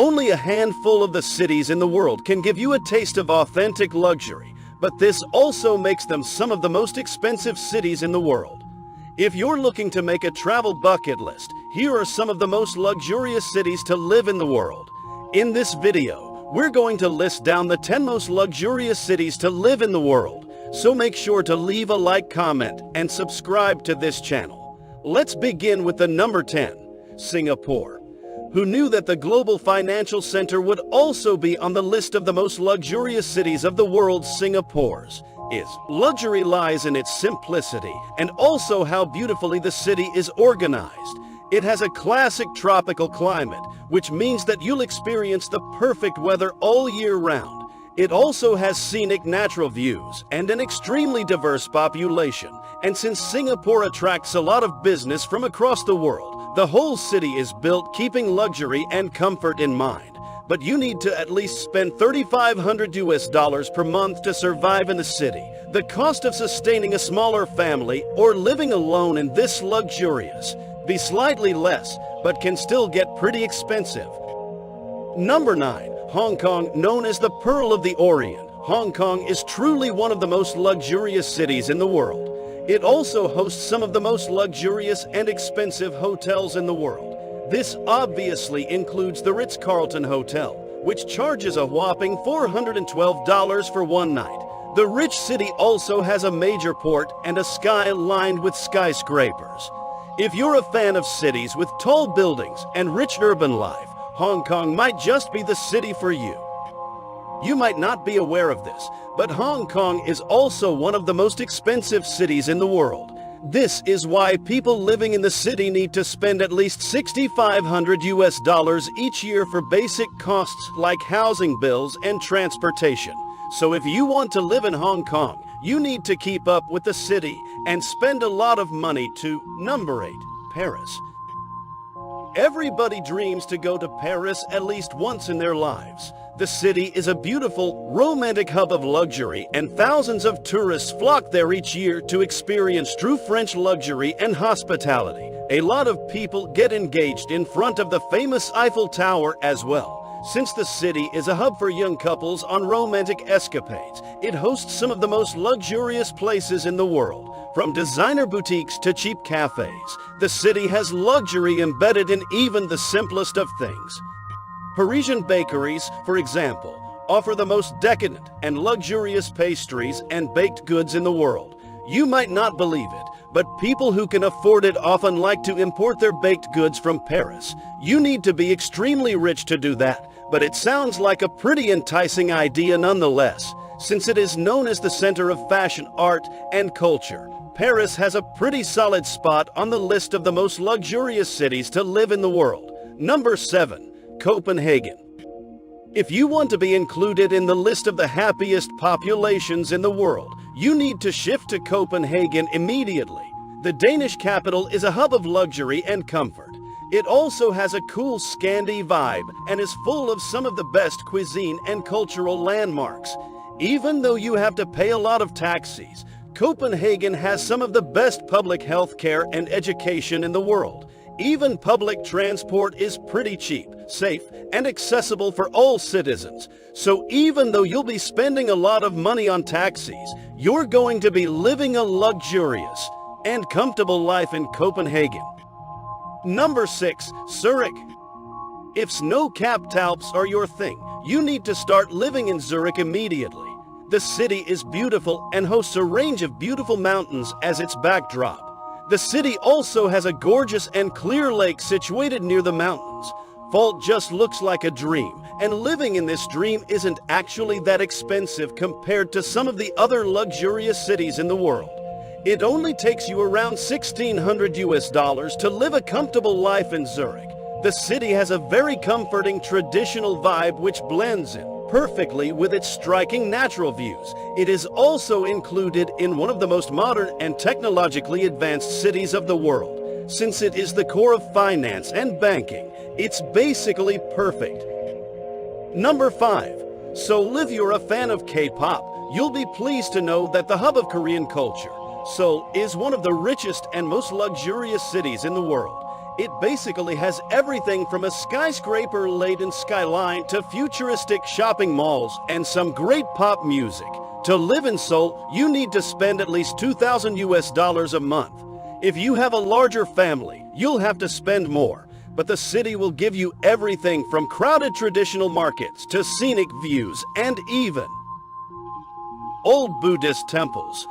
Only a handful of the cities in the world can give you a taste of authentic luxury, but this also makes them some of the most expensive cities in the world. If you're looking to make a travel bucket list, here are some of the most luxurious cities to live in the world. In this video, we're going to list down the 10 most luxurious cities to live in the world, so make sure to leave a like, comment, and subscribe to this channel. Let's begin with the number 10, Singapore. Who knew that the global financial center would also be on the list of the most luxurious cities of the world? Singapore's luxury lies in its simplicity and also how beautifully the city is organized. It has a classic tropical climate, which means that you'll experience the perfect weather all year round. It also has scenic natural views and an extremely diverse population. And since Singapore attracts a lot of business from across the world, the whole city is built keeping luxury and comfort in mind. But you need to at least spend $3,500 per month to survive in the city. The cost of sustaining a smaller family or living alone in this luxurious be slightly less, but can still get pretty expensive. Number 9. Hong Kong. Known as the Pearl of the Orient, Hong Kong is truly one of the most luxurious cities in the world. It also hosts some of the most luxurious and expensive hotels in the world. This obviously includes the Ritz-Carlton Hotel, which charges a whopping $412 for one night. The rich city also has a major port and a sky lined with skyscrapers. If you're a fan of cities with tall buildings and rich urban life, Hong Kong might just be the city for you. You might not be aware of this, but Hong Kong is also one of the most expensive cities in the world. This is why people living in the city need to spend at least $6,500 each year for basic costs like housing bills and transportation. So if you want to live in Hong Kong, you need to keep up with the city and spend a lot of money to. Number 8. Paris. Everybody dreams to go to Paris at least once in their lives. The city is a beautiful, romantic hub of luxury, and thousands of tourists flock there each year to experience true French luxury and hospitality. A lot of people get engaged in front of the famous Eiffel Tower as well. Since the city is a hub for young couples on romantic escapades, it hosts some of the most luxurious places in the world. From designer boutiques to cheap cafes, the city has luxury embedded in even the simplest of things. Parisian bakeries, for example, offer the most decadent and luxurious pastries and baked goods in the world. You might not believe it, but people who can afford it often like to import their baked goods from Paris. You need to be extremely rich to do that, but it sounds like a pretty enticing idea nonetheless. Since it is known as the center of fashion, art, and culture, Paris has a pretty solid spot on the list of the most luxurious cities to live in the world. Number 7. Copenhagen. If you want to be included in the list of the happiest populations in the world, you need to shift to Copenhagen immediately. The Danish capital is a hub of luxury and comfort. It also has a cool Scandi vibe and is full of some of the best cuisine and cultural landmarks. Even though you have to pay a lot of taxes, Copenhagen has some of the best public health care and education in the world. Even public transport is pretty cheap, safe, and accessible for all citizens. So even though you'll be spending a lot of money on taxis, you're going to be living a luxurious and comfortable life in Copenhagen. Number 6. Zurich. If snow-capped Alps are your thing, you need to start living in Zurich immediately. The city is beautiful and hosts a range of beautiful mountains as its backdrop. The city also has a gorgeous and clear lake situated near the mountains. Fall just looks like a dream, and living in this dream isn't actually that expensive compared to some of the other luxurious cities in the world. It only takes you around $1,600 to live a comfortable life in Zurich. The city has a very comforting traditional vibe which blends in perfectly with its striking natural views. It is also included in one of the most modern and technologically advanced cities of the world. Since it is the core of finance and banking, it's basically perfect. Number 5. Seoul. If you're a fan of K-pop, you'll be pleased to know that the hub of Korean culture, Seoul is one of the richest and most luxurious cities in the world. It basically has everything from a skyscraper-laden skyline to futuristic shopping malls and some great pop music. To live in Seoul, you need to spend at least $2,000 a month. If you have a larger family, you'll have to spend more. But the city will give you everything from crowded traditional markets to scenic views and even old Buddhist temples.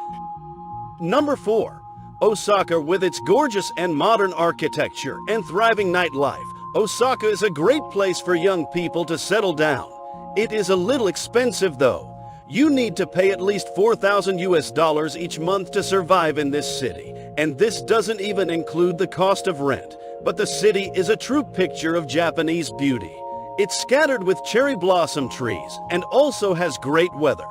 Number 4. Osaka. With its gorgeous and modern architecture and thriving nightlife, Osaka is a great place for young people to settle down. It is a little expensive though. You need to pay at least $4,000 each month to survive in this city, and this doesn't even include the cost of rent. But the city is a true picture of Japanese beauty. It's scattered with cherry blossom trees and also has great weather.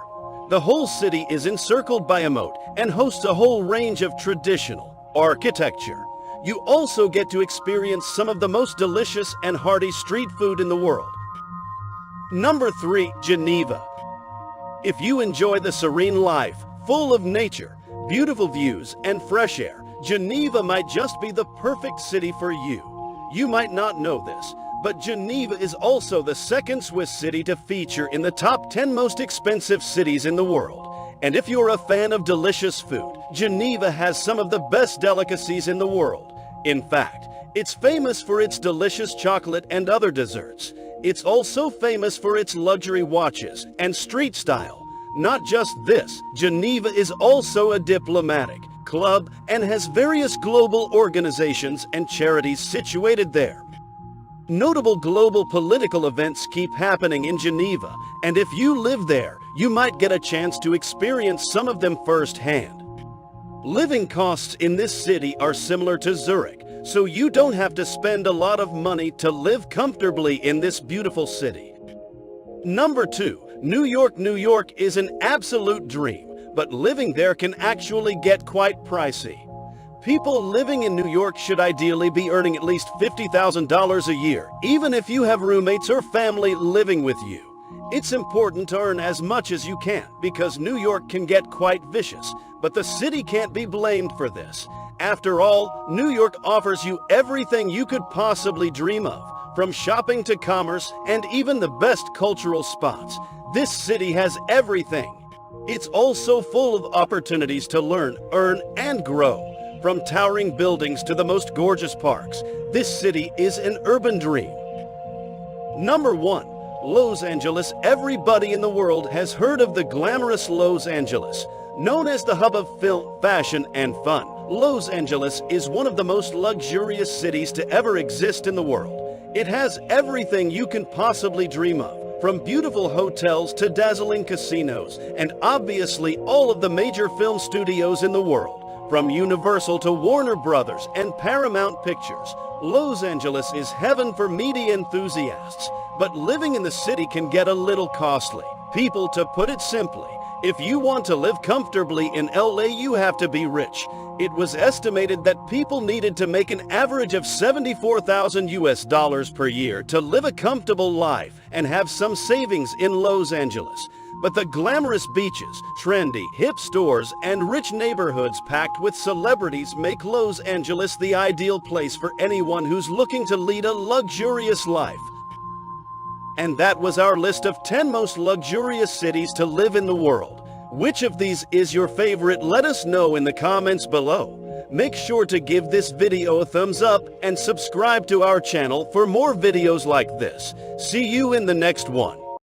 The whole city is encircled by a moat and hosts a whole range of traditional architecture. You also get to experience some of the most delicious and hearty street food in the world. Number 3. Geneva. If you enjoy the serene life, full of nature, beautiful views, and fresh air, Geneva might just be the perfect city for you. You might not know this, but Geneva is also the second Swiss city to feature in the top 10 most expensive cities in the world. And if you're a fan of delicious food, Geneva has some of the best delicacies in the world. In fact, it's famous for its delicious chocolate and other desserts. It's also famous for its luxury watches and street style. Not just this, Geneva is also a diplomatic club and has various global organizations and charities situated there. Notable global political events keep happening in Geneva, and if you live there, you might get a chance to experience some of them firsthand. Living costs in this city are similar to Zurich, so you don't have to spend a lot of money to live comfortably in this beautiful city. Number 2. New York. New York is an absolute dream, but living there can actually get quite pricey. People living in New York should ideally be earning at least $50,000 a year, even if you have roommates or family living with you. It's important to earn as much as you can, because New York can get quite vicious, but the city can't be blamed for this. After all, New York offers you everything you could possibly dream of, from shopping to commerce and even the best cultural spots. This city has everything. It's also full of opportunities to learn, earn, and grow. From towering buildings to the most gorgeous parks, this city is an urban dream. Number 1. Los Angeles. Everybody in the world has heard of the glamorous Los Angeles. Known as the hub of film, fashion, and fun, Los Angeles is one of the most luxurious cities to ever exist in the world. It has everything you can possibly dream of, from beautiful hotels to dazzling casinos, and obviously all of the major film studios in the world. From Universal to Warner Brothers and Paramount Pictures, Los Angeles is heaven for media enthusiasts. But living in the city can get a little costly. People, to put it simply, if you want to live comfortably in LA, you have to be rich. It was estimated that people needed to make an average of $74,000 per year to live a comfortable life and have some savings in Los Angeles. But the glamorous beaches, trendy, hip stores, and rich neighborhoods packed with celebrities make Los Angeles the ideal place for anyone who's looking to lead a luxurious life. And that was our list of 10 most luxurious cities to live in the world. Which of these is your favorite? Let us know in the comments below. Make sure to give this video a thumbs up and subscribe to our channel for more videos like this. See you in the next one.